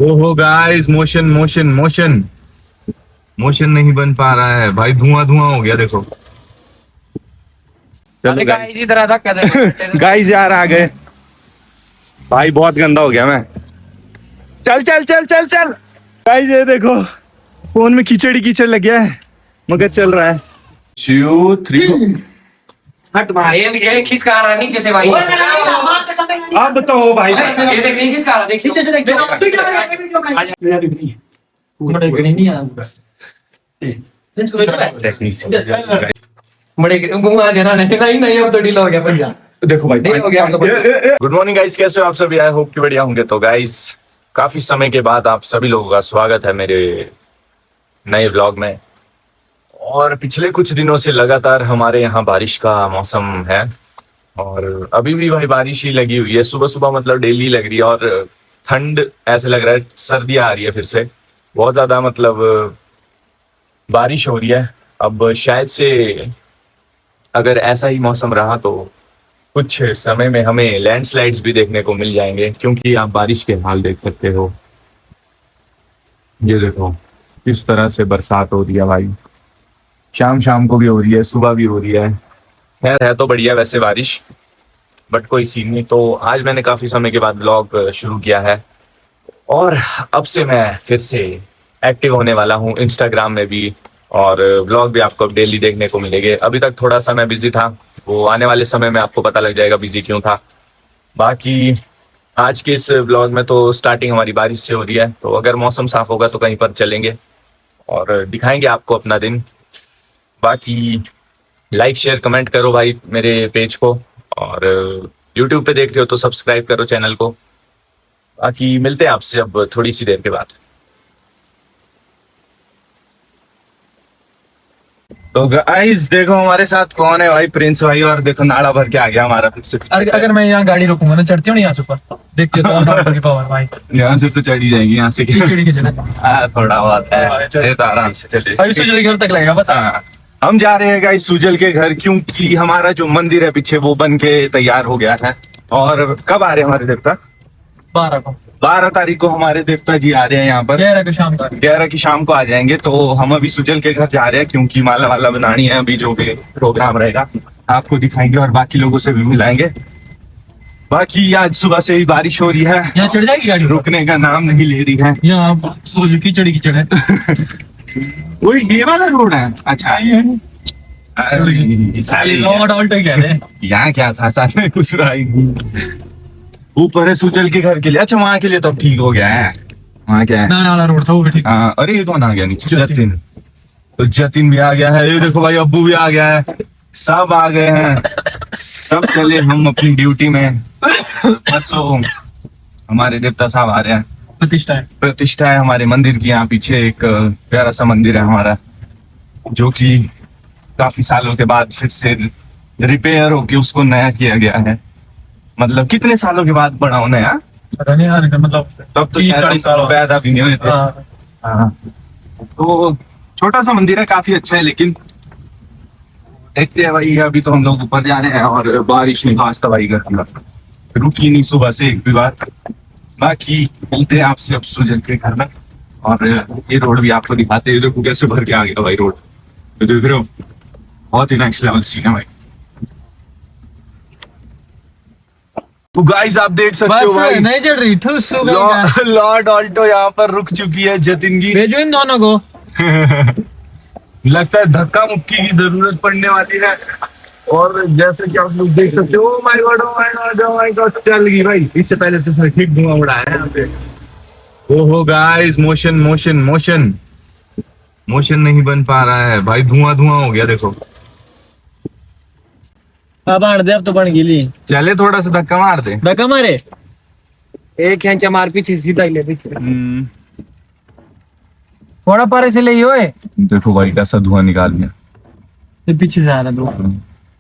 ओहो guys, motion motion motion motion नहीं बन पा रहा है भाई, धुआं धुआं हो गया देखो। चलो गाइस इधर आ धक्का दे। गाइस यार आ गए भाई, बहुत गंदा हो गया मैं। चल चल चल चल चल गाइस, ये देखो फोन में कीचड़ कीचड़ लग गया है मगर चल रहा है। 2 3 हट भाई, ये खिसका रहा है नीचे से भाई। अब तो हो भाई। ये देख, नहीं खिसका रहा, देख नीचे से देख। बड़े घुमा देना, नहीं नहीं अब तो ढीला हो गया भैया। देखो भाई, हो गया तो। गुड मॉर्निंग गाइस, कैसे हो आप सभी? आई होप कि बढ़िया होंगे। तो गाइस, काफी समय के बाद आप सभी लोगों का स्वागत है मेरे नए व्लॉग में। और पिछले कुछ दिनों से लगातार हमारे यहाँ बारिश का मौसम है और अभी भी भाई बारिश ही लगी हुई है। सुबह सुबह मतलब डेली लग रही है और ठंड ऐसे लग रहा है सर्दी आ रही है फिर से बहुत ज्यादा, मतलब बारिश हो रही है। अब शायद से अगर ऐसा ही मौसम रहा तो कुछ समय में हमें लैंडस्लाइड्स भी देखने को मिल जाएंगे, क्योंकि आप बारिश के हाल देख सकते हो। ये देखो किस तरह से बरसात हो रही है भाई, शाम शाम को भी हो रही है, सुबह भी हो रही है। खैर है तो बढ़िया वैसे बारिश, बट कोई सीन नहीं। तो आज मैंने काफी समय के बाद ब्लॉग शुरू किया है और अब से मैं फिर से एक्टिव होने वाला हूँ इंस्टाग्राम में भी, और ब्लॉग भी आपको डेली देखने को मिलेंगे। अभी तक थोड़ा सा मैं बिजी था, वो आने वाले समय में आपको पता लग जाएगा बिजी क्यों था। बाकी आज के इस ब्लॉग में तो स्टार्टिंग हमारी बारिश से हो रही है, तो अगर मौसम साफ होगा तो कहीं पर चलेंगे और दिखाएंगे आपको अपना दिन। बाकी लाइक शेयर कमेंट करो भाई मेरे पेज को, और यूट्यूब पे देख रहे हो तो सब्सक्राइब करो चैनल को। बाकी मिलते हैं आपसे अब थोड़ी सी देर के बाद। तो गाइस देखो हमारे साथ कौन है भाई, प्रिंस भाई। और देखो नाला भर के आ गया हमारा फिर से। अगर मैं यहाँ गाड़ी रोकूंगा ना, चढ़ती हूँ ना यहाँ से ऊपर, देख के तो पावर भाई। यहाँ से तो चढ़ी जाएगी, यहाँ से थोड़ा बहुत है तो आराम से चले। सुजल घर तक लगेगा बता। हम जा रहे हैं गाइस सुजल के घर, क्योंकि हमारा जो मंदिर है पीछे वो बन के तैयार हो गया है। और कब आ रहे हैं हमारे देवता? 12 को, 12 तारीख को हमारे देवता जी आ रहे हैं यहाँ पर। 11 की शाम को, 11 की शाम को आ जाएंगे। तो हम अभी सुजल के घर जा रहे हैं, क्योंकि माला वाला बनानी है। अभी जो भी प्रोग्राम रहेगा आपको दिखाएंगे और बाकी लोगों से भी मिलाएंगे। बाकी आज सुबह से ही बारिश हो रही है, यहाँ चढ़ जाएगी गाड़ी, रुकने का नाम नहीं ले रही है। यहाँ कीचड़ कीचड़ है। वही ये वाला रोड है? अच्छा यहाँ क्या था, साथ में कुछ रहा ही। ऊपर है सुजल के घर के लिए। अच्छा वहाँ के लिए तो ठीक हो गया है, वहाँ क्या है नाला रोड था वो भी ठीक। हाँ, अरे ये कौन आ गया नीचे? जतिन। तो जतिन भी आ गया है, ये देखो भाई अब्बू भी आ गया है, सब आ गए हैं, सब चले हम अपनी ड्यूटी में। परसों हमारे देवता साहब आ रहे हैं। प्रतिष्ठा है हमारे मंदिर की। यहाँ पीछे एक प्यारा सा मंदिर है हमारा, जो कि काफी सालों के बाद फिर से रिपेयर होके उसको नया किया गया है। मतलब कितने सालों के बाद बना होना यार, मतलब तब तो 40 साल पैदा भी नहीं हुए थे। हाँ, तो छोटा सा मंदिर है, काफी अच्छा है। लेकिन देखते हैं भाई, अभी तो हम लोग ऊपर जा रहे हैं और बारिश ने खास तबाही कर दिया, रुकी नहीं सुबह से एक भी बार। बाकी मिलते हैं आपसे अब सुजल के घर में, और ये रोड भी आपको दिखाते हैं। देखो कैसे भर के आ गया भाई रोड, तो देख रहे हो बहुत ही नेक्स्ट लेवल सीन है भाई। तो गाइस आप देख सकते हो भाई, नहीं चढ़ रही लॉर्ड ऑल्टो यहाँ पर रुक चुकी है जतिन की। भेजो इन दोनों को। लगता है धक्का मुक्की की जरूरत पड़ने वाली है। और जैसे कि आप लोग देख सकते हो, my God oh my God oh my God, चल गई भाई। इससे पहले तो ठीक धुआं उड़ा है यहाँ पे। ओहो guys, motion motion motion motion नहीं बन पा रहा है भाई, धुआं धुआं हो गया देखो। अब दे, अब तो बन गिली। चले थोड़ा सा धक्का मार दे। धक्का मारे, एक खेचा मार पीछे, सीधा ही ले पीछे। थोड़ा पारे से ले ओए। देखो भाई कैसा धुआं निकाल दिया। ये पीछे से आ रहा धुआं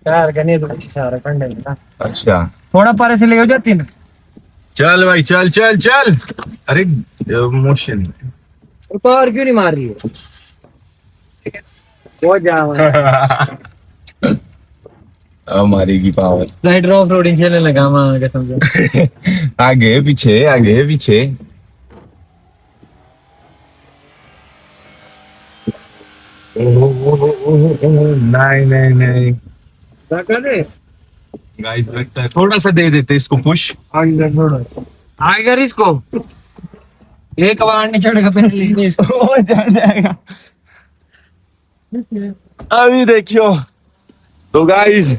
यार, गने तो पीछे से आ रहा कंडे में। अच्छा थोड़ा पारे से ले हो जाती ना। चल भाई चल चल चल। अरे मोशन और क्यों नहीं मार रही है? बहुत जा मारेगी पावर। राइडर ऑफ रोडिंग खेलने लगा मैं, क्या समझो। आगे पीछे नहीं नहीं नहीं गाइस, लगता है थोड़ा सा दे देते इसको पुश। आएगा रे इसको, एक बार नहीं चढ़ेगा तो नहीं लेंगे इसको। वो चढ़ जाएगा। अभी देखियो तो गाइस,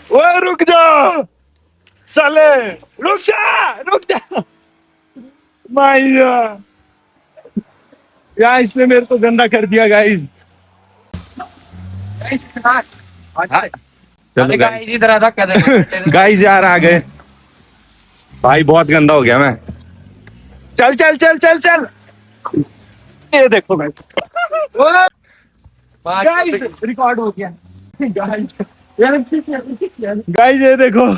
ओए रुक जा साले, रुक जा माइया। यार इसने मेरे को गंदा कर दिया गाइस। चलो गाइस, इधर आ धक्का दे। गाइस यार आ गए भाई, बहुत गंदा हो गया मैं। चल चल चल चल चल, ये देखो गाइस, रिकॉर्ड हो गया। गाइस ये देखो,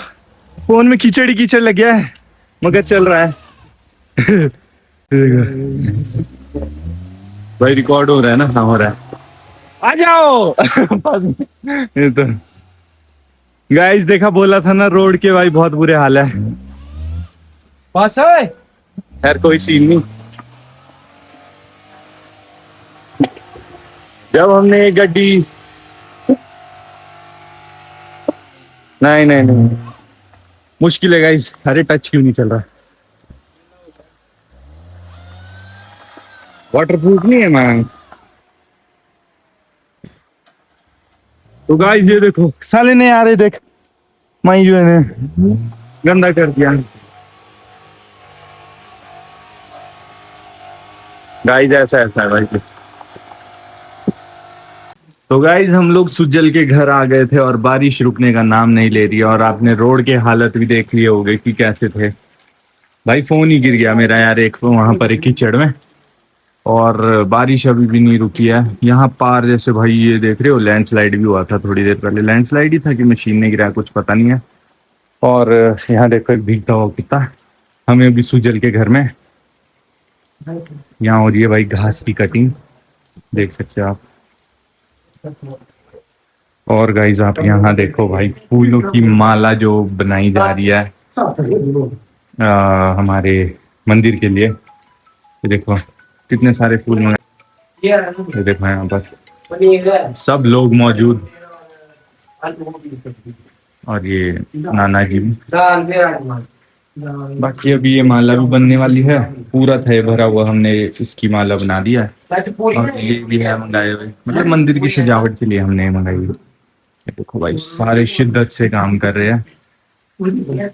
फोन में कीचड़ ही कीचड़ लग गया है मगर चल रहा है। ये देखो भाई, रिकॉर्ड हो रहा है ना? हाँ हो रहा है। आ जाओ। ये तो गाइस देखा, बोला था ना रोड के भाई बहुत बुरे हाल है। बस है खैर कोई सीन नहीं। जब हमने गड्डी, नहीं नहीं नहीं, मुश्किल है गाइस। अरे टच क्यों नहीं चल रहा? वाटरप्रूफ नहीं है मैम। तो गाइस ये देखो, साले नहीं आ रहे, देख माई जो ने गंदा कर दिया गाइस। ऐसा है भाई। तो गाइस हम लोग सुजल के घर आ गए थे और बारिश रुकने का नाम नहीं ले रही है। और आपने रोड के हालत भी देख लिए होंगे कि कैसे थे भाई। फोन ही गिर गया मेरा यार एक वहां पर, एक कीचड़ में। और बारिश अभी भी नहीं रुकी है यहाँ पार। जैसे भाई ये देख रहे हो, लैंडस्लाइड भी हुआ था थोड़ी देर पहले। लैंडस्लाइड ही था कि मशीन ने गिरा, कुछ पता नहीं है। और यहाँ देखो एक भीगता हुआ कितना। हमें अभी सुजल के घर में यहाँ हो रही है भाई घास की कटिंग, देख सकते हो आप। और गाइस आप यहाँ देखो भाई, फूलों की माला जो बनाई जा रही है हमारे मंदिर के लिए। ये देखो कितने सारे फूल मंगाए। ये देखो यहाँ पर सब लोग मौजूद, और ये नाना जी भी। बाकी अभी ये माला भी बनने वाली है, पूरा थे भरा हुआ। हमने इसकी माला बना दिया है। और ये भी है मंगाए हुए, मतलब मंदिर की सजावट के लिए हमने मंगाई हुई। देखो भाई सारे शिद्दत से काम कर रहे हैं।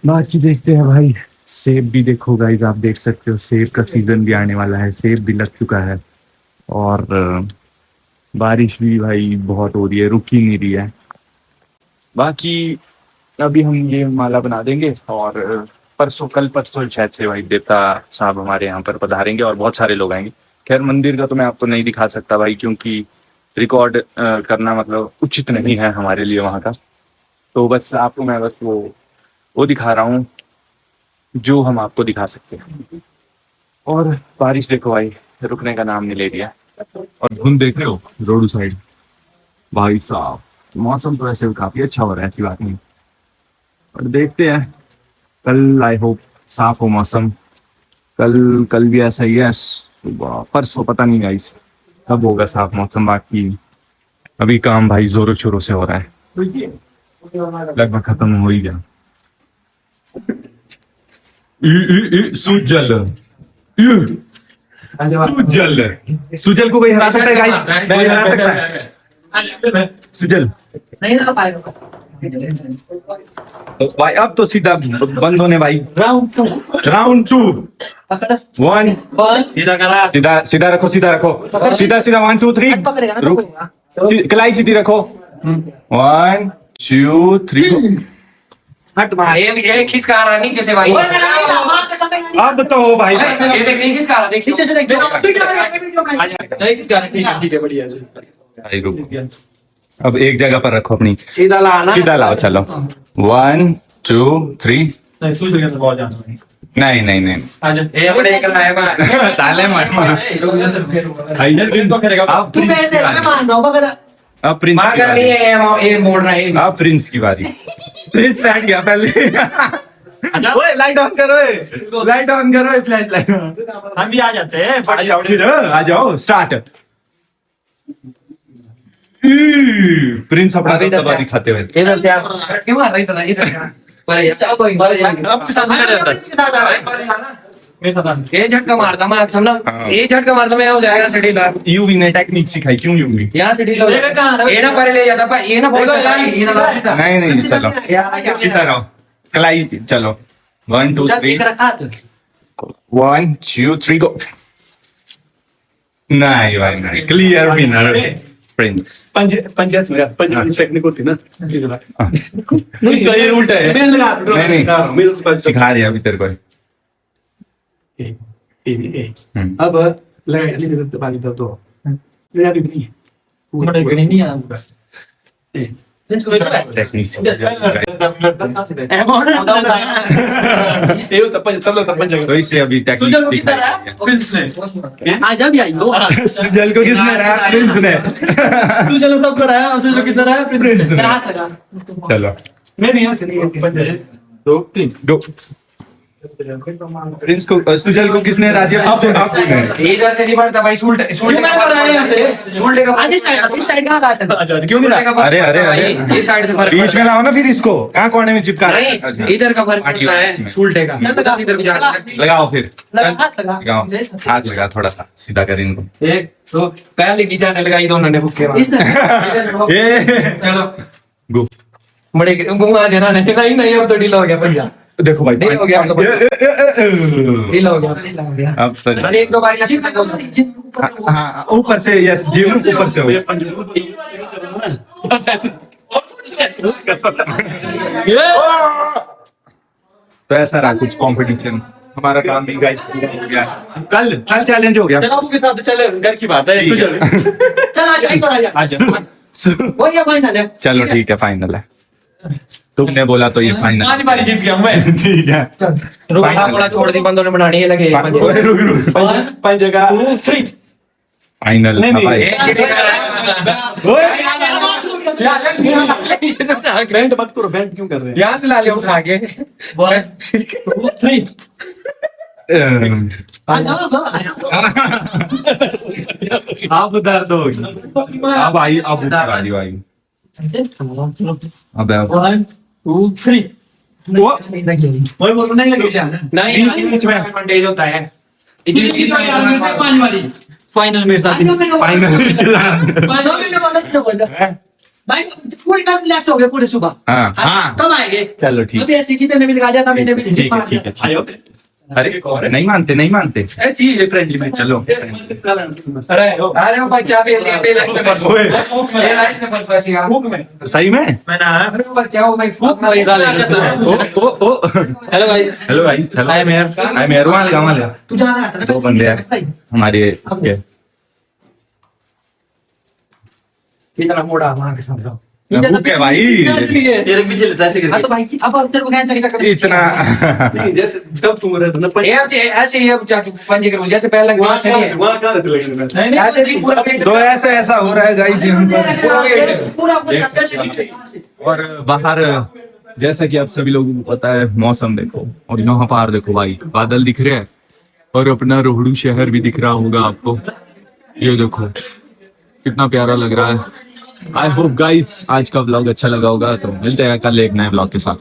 बाकी देखते हैं भाई, सेब भी देखो गाइस, आप देख सकते हो सेब का सीजन भी आने वाला है। सेब भी लग चुका है और बारिश भी भाई बहुत हो रही है, रुक ही नहीं रही है। बाकी अभी हम ये माला बना देंगे और परसों, कल परसों शायद से भाई देवता साहब हमारे यहाँ पर पधारेंगे और बहुत सारे लोग आएंगे। खैर मंदिर का तो मैं आपको नहीं दिखा सकता भाई, क्योंकि रिकॉर्ड करना मतलब उचित नहीं है हमारे लिए वहाँ का। तो बस आपको मैं बस वो दिखा रहा हूँ जो हम आपको दिखा सकते हैं। और बारिश देखो भाई, रुकने का नाम नहीं ले रही है। और धुंध देख रहे हो रोड साइड भाई साहब। मौसम तो ऐसे काफी अच्छा हो रहा है, ऐसी बात नहीं। और देखते हैं कल, आई होप साफ हो मौसम। कल भी ऐसा ही है, परसों पता नहीं गाइस कब होगा साफ मौसम। बाकी अभी काम भाई जोरों शोरों से हो रहा है, लगभग खत्म हो ही गया। सुजल सुजल को कोई हरा सकता है गाइस? कोई हरा सकता है सुजल? नहीं ना पाएगा तो भाई अब तो सीधा बंद होने भाई। राउंड टू 1 सीधा करा, सीधा रखो, सीधा 1 2 3 कलाई सीधी रखो। 1 2 3 हट भाई, ये खिसका रहा नीचे से भाई। अब तो भाई ये देख नहीं खिसका रहा, देख नीचे से देख। नहीं खिसका रहा, ठीक है बढ़िया। भाई रुको, अब एक जगह पर रखो अपनी, सीधा लाना, सीधा लाओ। चलो 1 2 3 नहीं ये अपने एक लाए मार ताले मार अब प्रिंस मार कर नहीं है, ये मोड़ रहा है। अब प्रिंस की बारी। प्रिंस बैठ गया पहले। ओए लाइट ऑन करो, लाइट ऑन करो, फ्लैश लाइट। हम भी आ जाते हैं, आ जाओ स्टार्ट प्रिंस अपना अभी दबदबा इधर से- दिखाते हुए इधर से आप क्यों मार रहे इधर इधर से। पर ये सब आपके साथ नहीं रहता मेरे साथ आना। ये झटका मारता मैं समझा हाँ। ये झटका मारता मैं हो जाएगा सिटी लॉक यूवी ने टेक्निक सिखाई, क्यों यूवी? यहाँ सिटी लॉक देखा कहाँ रहा? ये ना परे ले जाता पर ये ना बहुत चला ये ना लास्ट था नहीं नहीं चलो सीधा रहो, कलाई चलो 1 2 3 1 2 3 गो। नहीं भाई नहीं, क्लियर विनर प्रिंस। पंजाब में पंजाबी टेक्निक होती है ना हाँ। इसका ये उल्टा है मैं लगा नहीं। मेरे को सिखा रहे अभी तेरे को। अब लगा नहीं करते बाकी तो मेरा भी नहीं है मुझे नहीं आता टेक्निक ये तो पंजाब तो इससे अभी टेक्निक सिखाई। प्रिंस ने आजा भी आई हो सुजल को किसने हराया? प्रिंस ने। तू चलो सब कराया और जो किधर आया प्रिंस ने। हाथ लगा चलो मैं नहीं यहाँ से नहीं पंजाब 2 3 गो। प्रिंस को सुजल को किसने हरा दिया? आपने। इधर से नहीं बढ़ता भाई सुल्टे सुल्टे मैं कर रहा है यहाँ से सुल्टे का आगे साइड इस साइड कहाँ था आजा क्यों नहीं रहा अरे, अरे, अरे। ये साइड से फर्क बीच में लाओ ना फिर इसको, कहाँ कोने में चिपका रहे हैं? नहीं इधर का फर्क पड़ता है सुल्टे का इधर को जाना लगाओ फिर, लगा हाथ लगा लगाओ, हाथ लगा थोड़ा सा सीधा कर इनको। एक तो पहले की जाने लगा ये दोनों ने भुक्के मार इसने ए चलो गो। बड़े घुमा देना नहीं नहीं अब तो ढीला हो गया पंजा देखो भाई नहीं हो गया अब तो ढीला हो गया अब तो अरे एक दो बारी लगा हाँ ऊपर से, यस जिम ऊपर से हो। तो ऐसा रहा कुछ कंपटीशन, हमारा काम भी गाइस पूरा हो गया। कल चैलेंज हो गया। आपके साथ चले घर की बात है चल आजा एक बार आजा वो ये फाइनल है चलो ठीक है, फाइनल है। तुमने बोला तो ये फाइनल। पानी बारी जीत गया मैं ठीक है रुका थोड़ा छोड़ दी बंदों ने बनानी है लगे ओए, रुक रुक, पांच जगह 2 3 फाइनल नहीं, था भाई। बैंड मत करो बैंड क्यों कर रहे हैं यहाँ से ला लिया उठा के 2 3 अब दर्द होगी। अब आई, अब ऊपर आ रही आई। अब 1 2 3 वो वही बोल नहीं लगी जाना नहीं बीच में एडवांटेज होता है फाइनल मेरे साथ भाई पूरी काम रिलैक्स हो गया पूरे सुबह हाँ, हाँ। कब आएंगे चलो ठीक अभी ऐसी चीजें ने भी लगा दिया था मैंने भी ठीक है ठीक है ठीक है। अरे नहीं मानते, नहीं मानते। ऐसी ही फ्रेंडली मैच चलो अरे अरे वो बच्चा भी लाइफ में परसों ये लाइफ में परसों ऐसी यार सही में। अरे वो बच्चा वो भाई फूक वही डाले ओ hello guys hello guys, hello I am here I am here. वहाँ लगा, वहाँ लगा। तू जा रहा था दो बंदे हैं हमारे के। इतना मोड़ा वहां के समझो हुक है भाई तेरे पीछे लेता ऐसे हाँ तो भाई अब तेरे को कैंसर के चक्कर में इतना। करके जैसे तब तुम रहते ना ये अब ऐसे ही अब चाचू पंजे करो जैसे पहले लगे वैसे नहीं है वहां कहां रहते लगे मैं ऐसे नहीं पूरा पेट तो ऐसा हो रहा है गाइस यहाँ पर। पूरा स्पेशल और बाहर जैसा कि आप सभी लोगों को पता है, मौसम देखो और यहाँ पर देखो भाई, बादल दिख रहे हैं और अपना रोहड़ू शहर भी दिख रहा होगा आपको। ये देखो कितना प्यारा लग रहा है। आई होप गाइस आज का व्लॉग अच्छा लगा होगा, तो मिलते हैं कल एक नए व्लॉग के साथ।